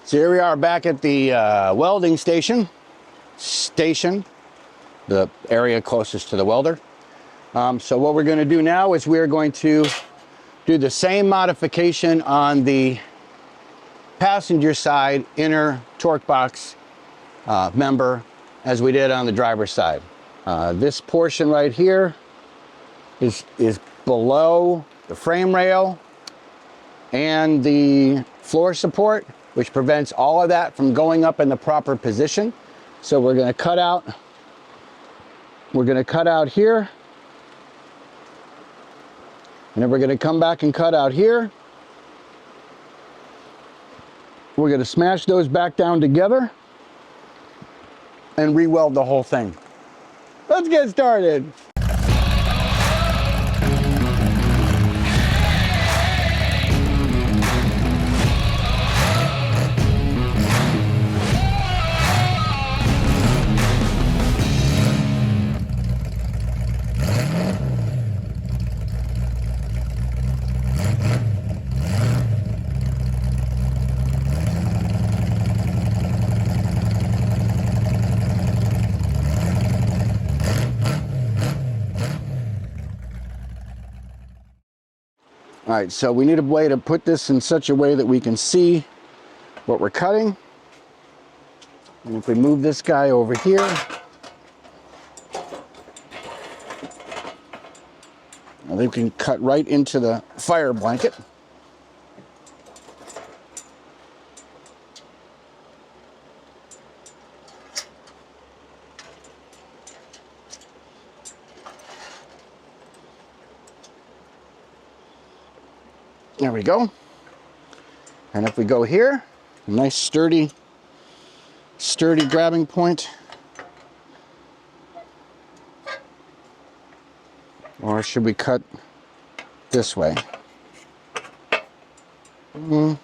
So here we are back at the welding station, the area closest to the welder. So what we're going to do now is we're going to do the same modification on the passenger side inner torque box member as we did on the driver's side. This portion right here is below the frame rail and the floor support, which prevents all of that from going up in the proper position. So we're going to cut out here, and then we're going to come back and cut out here. We're going to smash those back down together and re-weld the whole thing. Let's get started. All right, so we need a way to put this in such a way that we can see what we're cutting. And if we move this guy over here, I think we can cut right into the fire blanket. There we go. And if we go here, a nice sturdy grabbing point. Or should we cut this way? Yeah,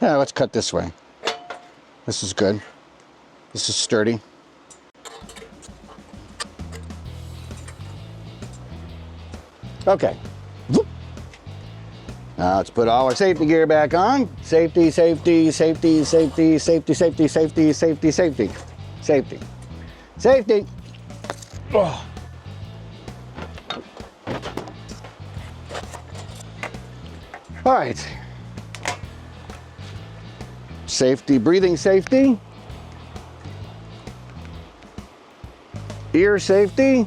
let's cut this way. This is good. This is sturdy. Okay. Now let's put all our safety gear back on. Safety, safety, safety, safety, safety, safety, safety, safety, safety, safety, safety. Oh. All right. Safety, breathing safety. Ear safety.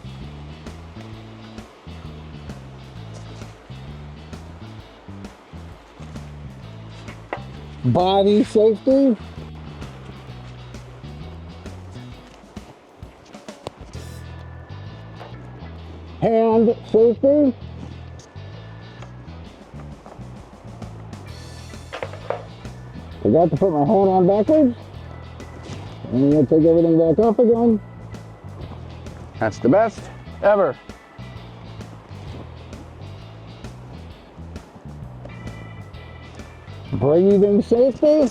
Body safety. Hand safety. Forgot to put my hand on backwards. I'm going to take everything back off again. That's the best ever. Breathing safety,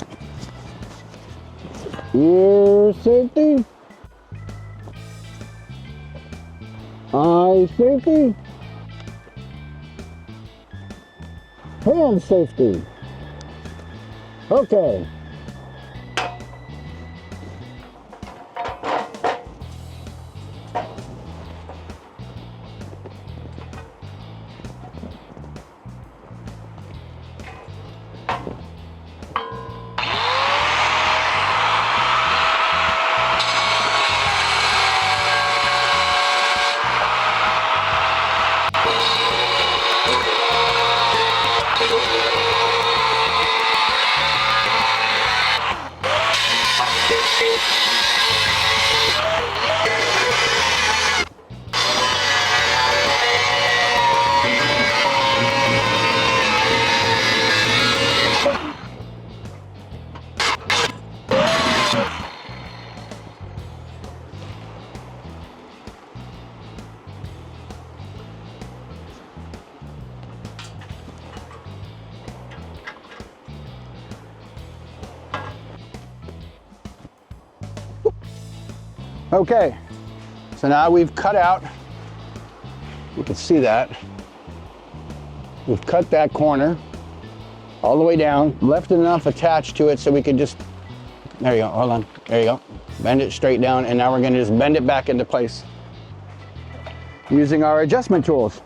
ear safety, eye safety, hand safety. Okay. Okay, so now we've cut out, you can see that, we've cut that corner all the way down, left enough attached to it so we can just There you go, hold on. There you go. Bend it straight down, and now we're gonna just bend it back into place using our adjustment tools.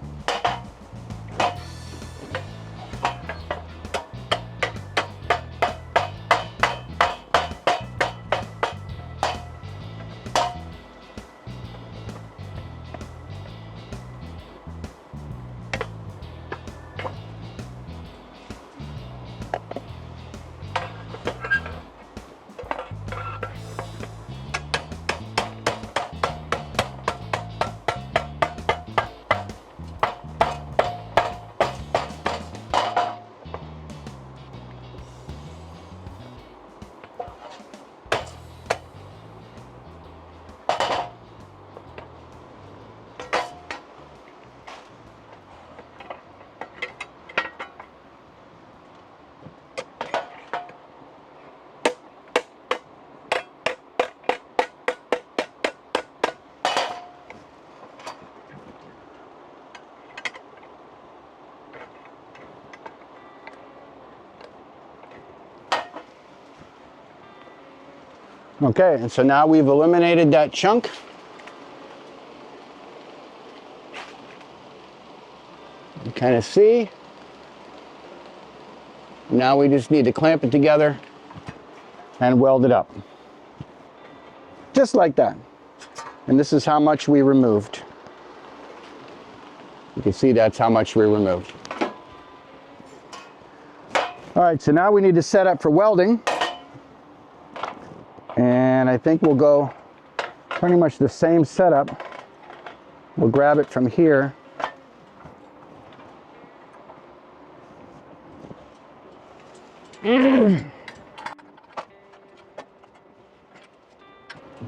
Okay, and so now we've eliminated that chunk. You kind of see. Now we just need to clamp it together and weld it up. Just like that. And this is how much we removed. You can see that's how much we removed. All right, so now we need to set up for welding. And I think we'll go pretty much the same setup. We'll grab it from here.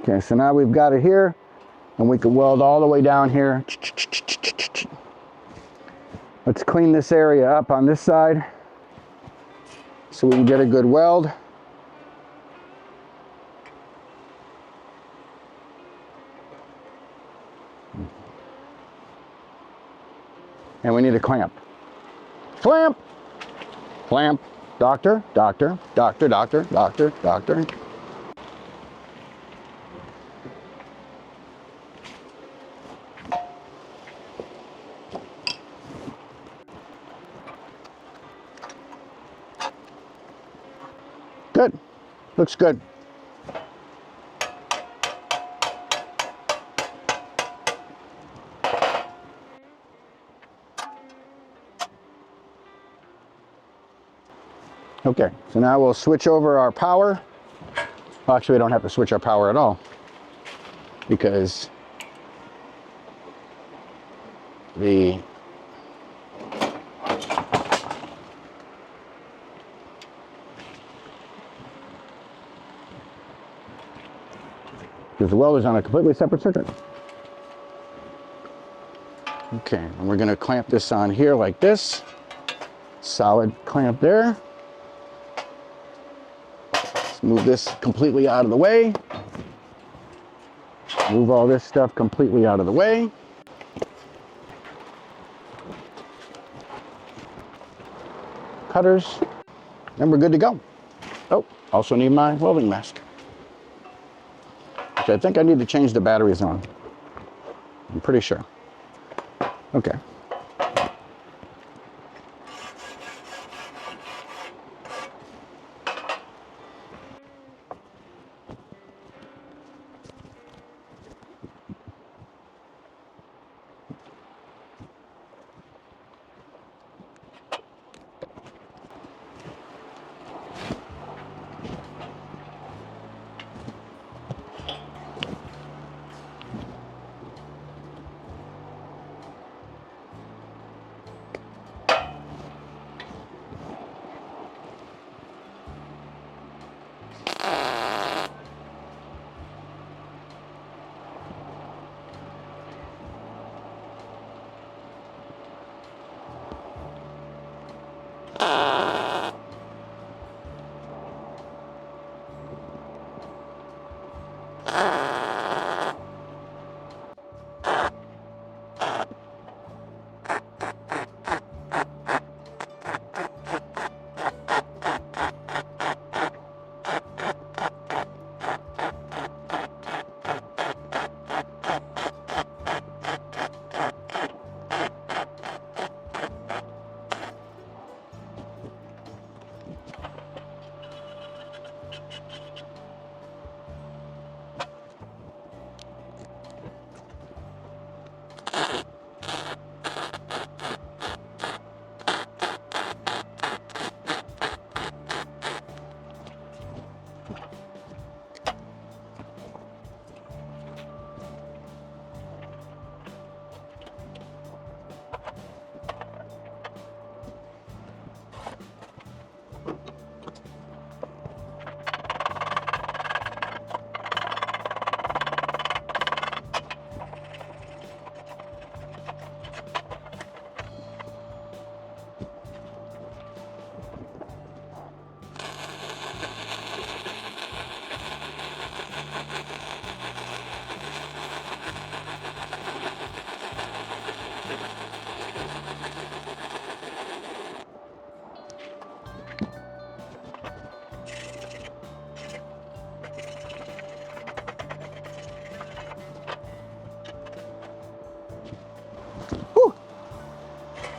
Okay, so now we've got it here, and we can weld all the way down here. Let's clean this area up on this side so we can get a good weld. And we need a clamp. Clamp! Clamp. Doctor, doctor, doctor, doctor, doctor, doctor. Good. Looks good. Okay, so now we'll switch over our power. Well, actually, we don't have to switch our power at all because the weld is on a completely separate circuit. Okay, and we're going to clamp this on here like this. Solid clamp there. Move this completely out of the way. Move all this stuff completely out of the way. Cutters, and we're good to go. Oh, also need my welding mask. Which I think I need to change the batteries on. I'm pretty sure. Okay.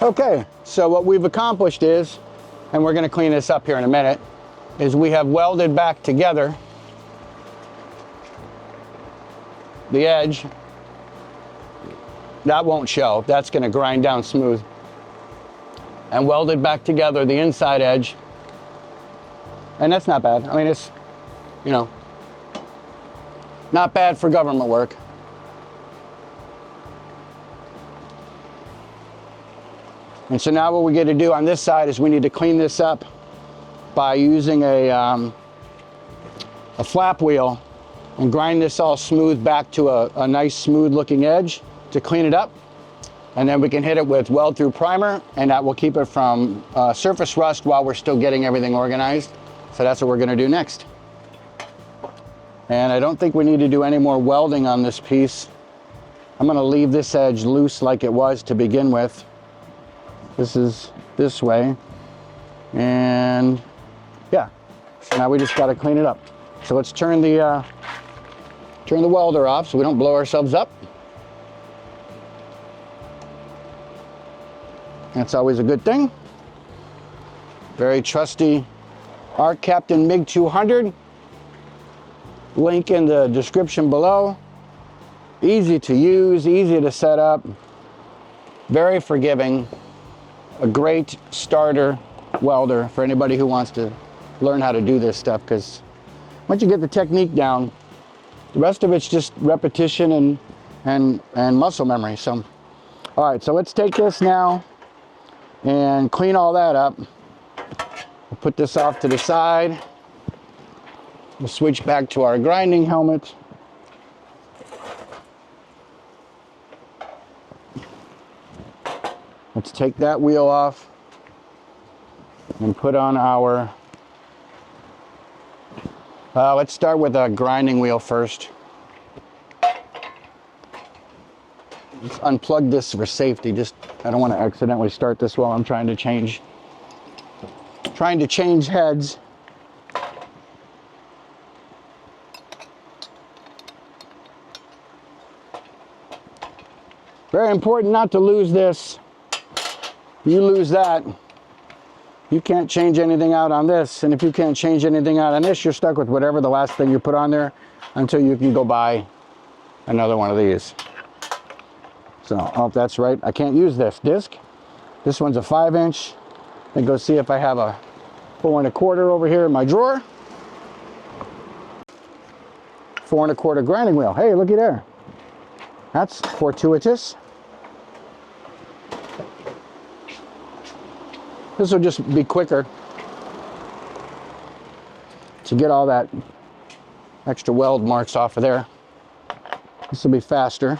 Okay, so what we've accomplished is, and we're going to clean this up here in a minute, is we have welded back together the edge. That won't show. That's going to grind down smooth. And welded back together the inside edge. And that's not bad. I mean, it's, you know, not bad for government work. And so now what we get to do on this side is we need to clean this up by using a flap wheel and grind this all smooth back to a nice smooth looking edge to clean it up. And then we can hit it with weld through primer, and that will keep it from surface rust while we're still getting everything organized. So that's what we're gonna do next. And I don't think we need to do any more welding on this piece. I'm gonna leave this edge loose like it was to begin with. This is this way. And yeah, so now we just gotta clean it up. So let's turn the welder off so we don't blow ourselves up. That's always a good thing. Very trusty Arc Captain MiG 200. Link in the description below. Easy to use, easy to set up, very forgiving. A great starter welder for anybody who wants to learn how to do this stuff, because once you get the technique down, the rest of it's just repetition and muscle memory. So, all right, so let's take this now and clean all that up. We'll put this off to the side. We'll switch back to our grinding helmet. Let's take that wheel off and put on our, let's start with a grinding wheel first. Let's unplug this for safety. I don't want to accidentally start this while I'm trying to change heads. Very important not to lose this. You lose that, you can't change anything out on this. And if you can't change anything out on this, you're stuck with whatever the last thing you put on there until you can go buy another one of these. So, oh, that's right. I can't use this disc. This one's a 5-inch. Then go see if I have a 4 1/4 over here in my drawer. 4 1/4 grinding wheel. Hey, looky there. That's fortuitous. This will just be quicker to get all that extra weld marks off of there. This will be faster.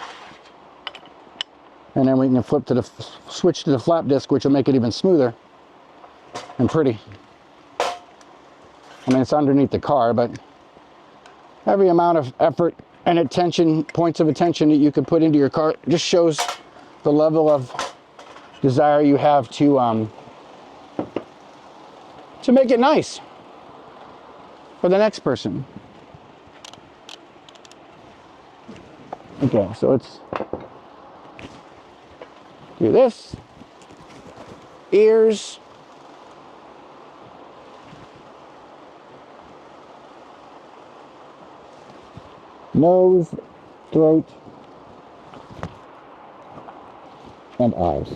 And then we can switch to the flap disc, which will make it even smoother and pretty. I mean, it's underneath the car, but every amount of effort and attention, points of attention that you could put into your car just shows the level of desire you have to make it nice for the next person. Okay, so let's do this. Ears. Nose, throat, and eyes.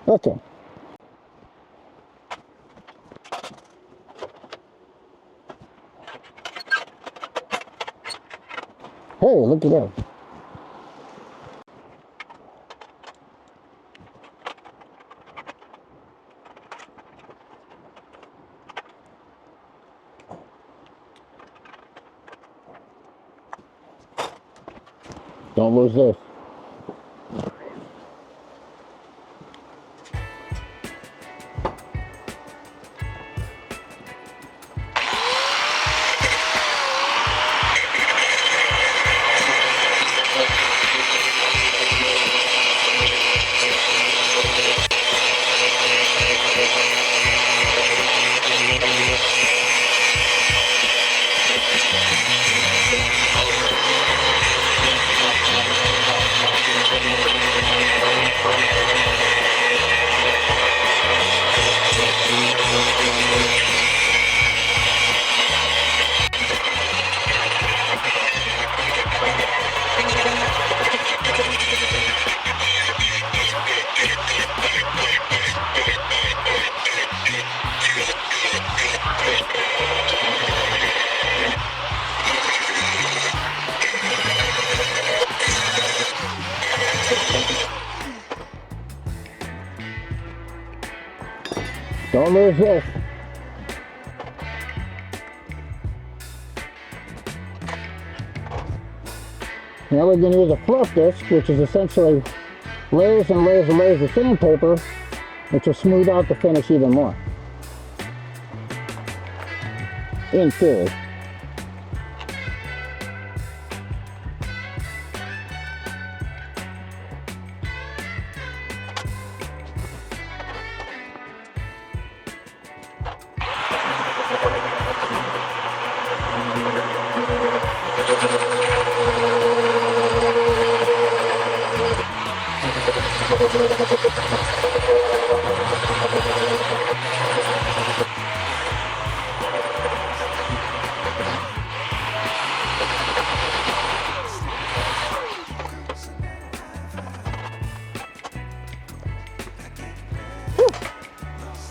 Okay. Hey, look at that. Don't lose this. Don't lose this. Now we're going to use a fluff disc, which is essentially layers and layers and layers of sandpaper, which will smooth out the finish even more. In theory.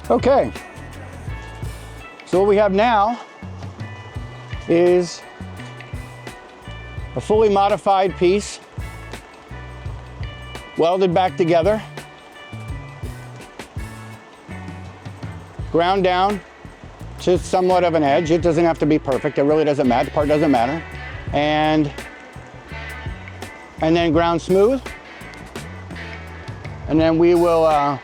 Okay, so what we have now is a fully modified piece, welded back together, ground down to somewhat of an edge. It doesn't have to be perfect, it really doesn't matter, the part doesn't matter. And then ground smooth. And then we will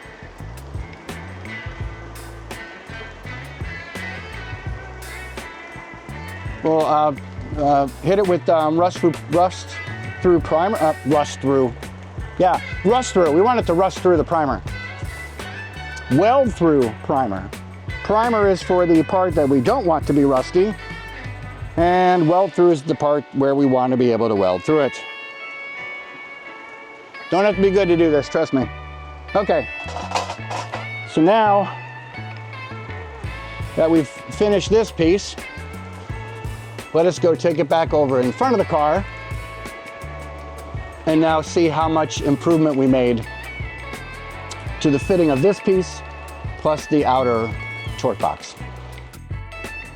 hit it with rust through primer. Rust through. We want it to rust through the primer. Weld through primer. Primer is for the part that we don't want to be rusty, and weld through is the part where we want to be able to weld through it. Don't have to be good to do this, trust me. Okay, so now that we've finished this piece, let us go take it back over in front of the car and now see how much improvement we made to the fitting of this piece plus the outer torque box.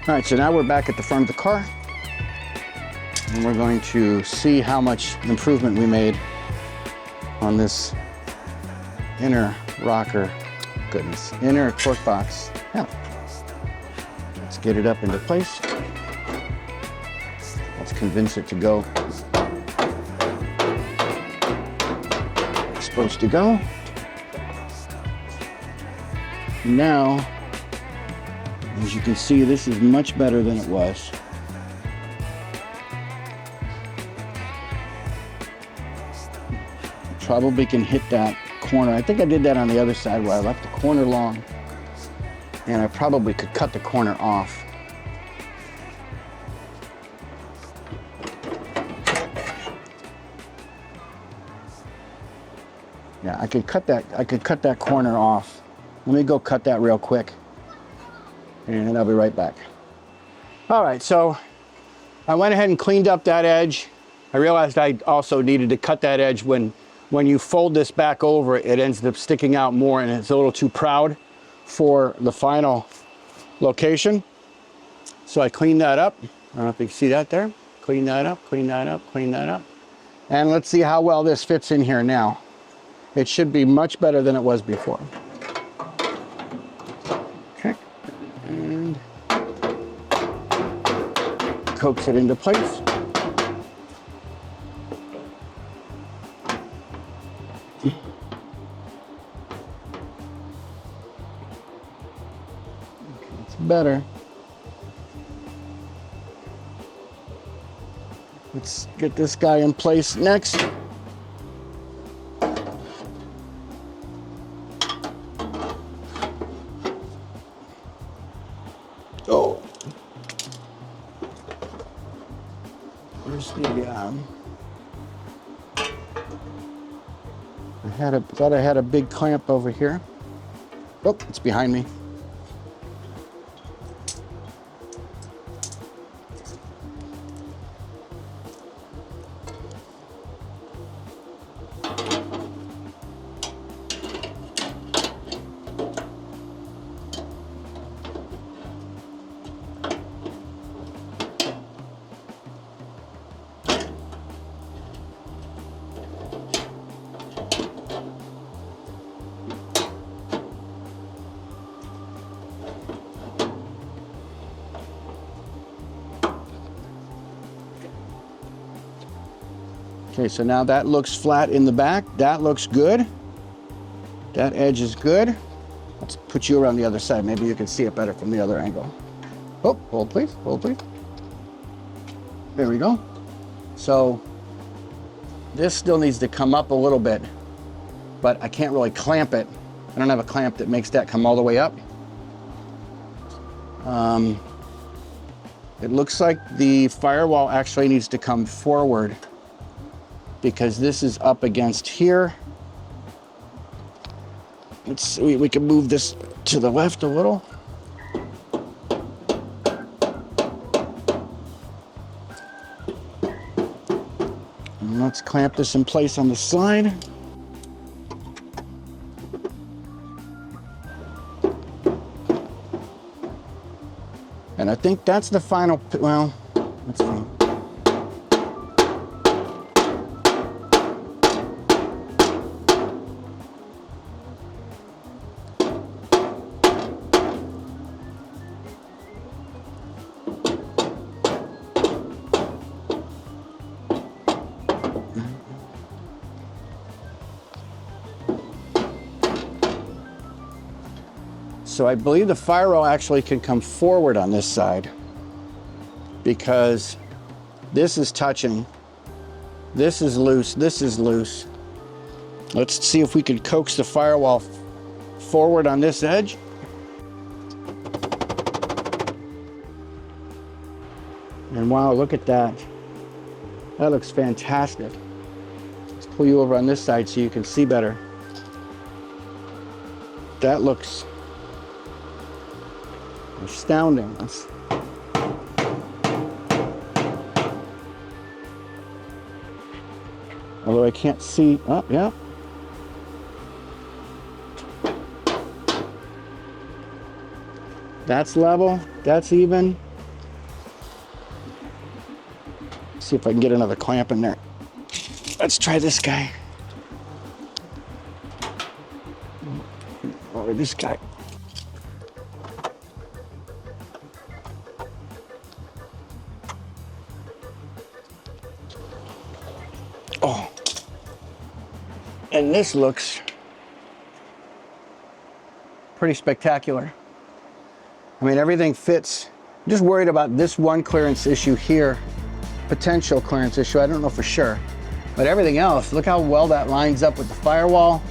All right, so now we're back at the front of the car and we're going to see how much improvement we made on this inner rocker, inner torque box. Yeah. Let's get it up into place. Let's convince it to go. It's supposed to go. Now, as you can see, this is much better than it was. Probably can hit that corner. I think I did that on the other side where I left the corner long, and I probably could cut the corner off. Yeah, I could cut that corner off. Let me go cut that real quick, and I'll be right back. All right, so I went ahead and cleaned up that edge. I realized I also needed to cut that edge. When you fold this back over, it ends up sticking out more and it's a little too proud for the final location. So I cleaned that up. I don't know if you can see that there. Clean that up, clean that up, clean that up. And let's see how well this fits in here now. It should be much better than it was before. Okay, and coax it into place. It's better. Let's get this guy in place next. Oh, where's the thought I had a big clamp over here. Oh, it's behind me. Okay, so now that looks flat in the back. That looks good. That edge is good. Let's put you around the other side. Maybe you can see it better from the other angle. Oh, hold please, hold please. There we go. So this still needs to come up a little bit, but I can't really clamp it. I don't have a clamp that makes that come all the way up. It looks like the firewall actually needs to come forward because this is up against here. Let's see, we can move this to the left a little. And let's clamp this in place on the side. And I think that's the final, well, let's see. So I believe the firewall actually can come forward on this side because this is touching. This is loose, this is loose. Let's see if we can coax the firewall forward on this edge. And wow, look at that. That looks fantastic. Let's pull you over on this side so you can see better. That looks astounding. Although I can't see, oh yeah. That's level, that's even. See if I can get another clamp in there. Let's try this guy. Or this guy. Oh, and this looks pretty spectacular. I mean, everything fits. I'm just worried about this one clearance issue here, potential clearance issue. I don't know for sure, but everything else, look how well that lines up with the firewall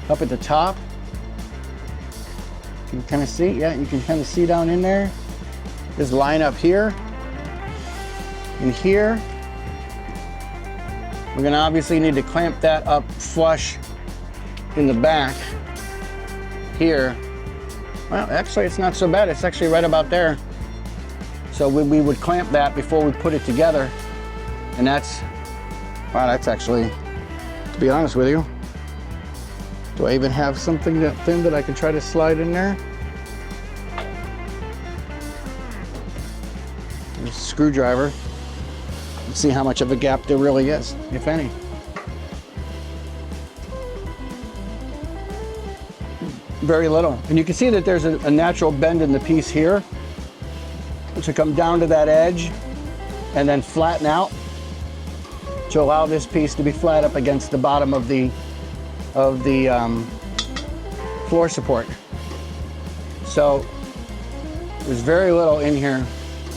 up at the top. Can you kind of see? Yeah, you can kind of see down in there. This line up here and here. We're gonna obviously need to clamp that up flush in the back here. Well, actually it's not so bad. It's actually right about there. So we would clamp that before we put it together. And that's, wow, that's actually, to be honest with you, do I even have something that thin that I can try to slide in there? There's a screwdriver. Let's see how much of a gap there really is, if any. Very little. And you can see that there's a natural bend in the piece here, which will come down to that edge and then flatten out to allow this piece to be flat up against the bottom of the floor support. So there's very little in here,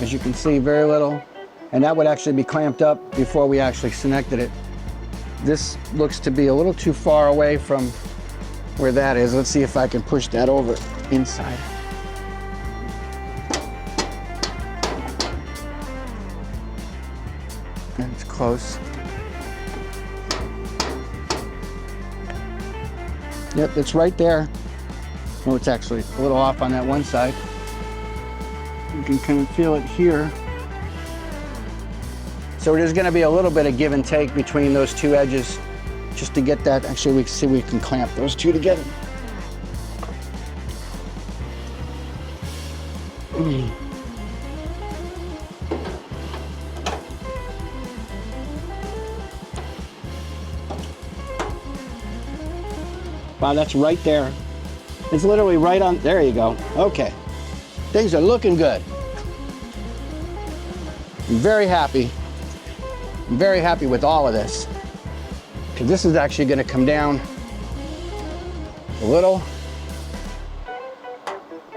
as you can see, very little. And that would actually be clamped up before we actually connected it. This looks to be a little too far away from where that is. Let's see if I can push that over inside. And it's close. Yep, it's right there. Oh, it's actually a little off on that one side. You can kind of feel it here. So there's going to be a little bit of give and take between those two edges just to get that. Actually, we can see we can clamp those two together. Wow, that's right there. It's literally right on, there you go. Okay, things are looking good. I'm very happy. I'm very happy with all of this, because this is actually going to come down a little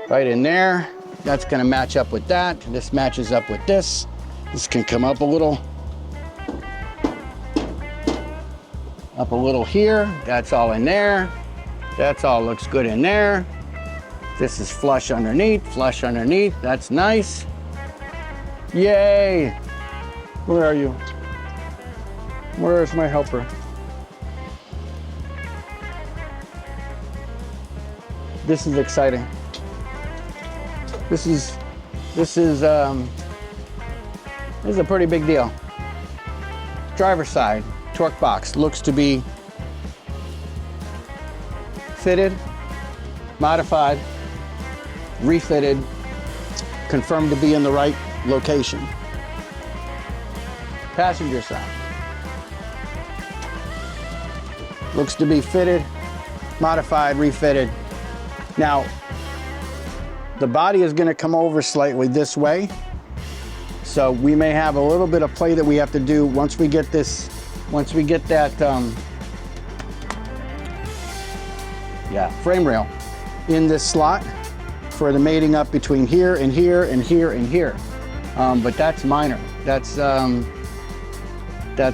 right in there. That's going to match up with that. This matches up with this. This can come up a little here. That's all in there. That's all looks good in there. This is flush underneath, flush underneath. That's nice. Yay! Where are you? Where's my helper? This is exciting. This is a pretty big deal. Driver's side torque box looks to be fitted, modified, refitted, confirmed to be in the right location. Passenger side looks to be fitted, modified, refitted. Now, the body is going to come over slightly this way, so we may have a little bit of play that we have to do once we get this, once we get that frame rail in this slot for the mating up between here and here and here and here. But that's minor. That's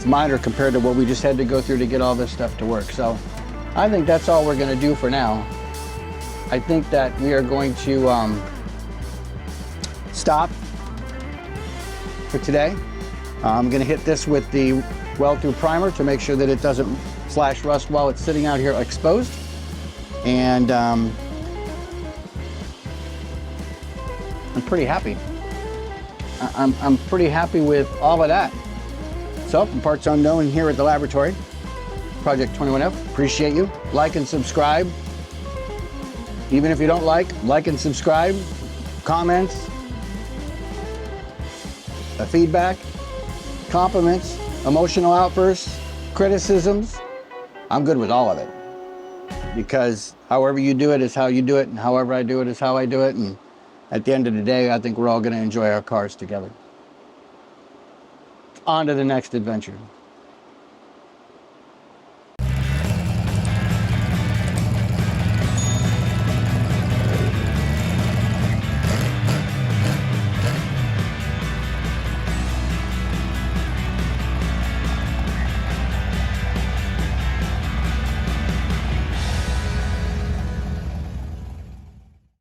minor compared to what we just had to go through to get all this stuff to work. So I think that's all we're going to do for now. I think that we are going to stop for today. I'm going to hit this with the weld through primer to make sure that it doesn't flash rust while it's sitting out here exposed. And I'm pretty happy. I'm pretty happy with all of that. So, from Parts Unknown here at the laboratory, Project 21F, appreciate you. Like and subscribe. Even if you don't like and subscribe. Comments, feedback, compliments, emotional outbursts, criticisms. I'm good with all of it. Because however you do it is how you do it, and however I do it is how I do it. And at the end of the day, I think we're all going to enjoy our cars together. On to the next adventure.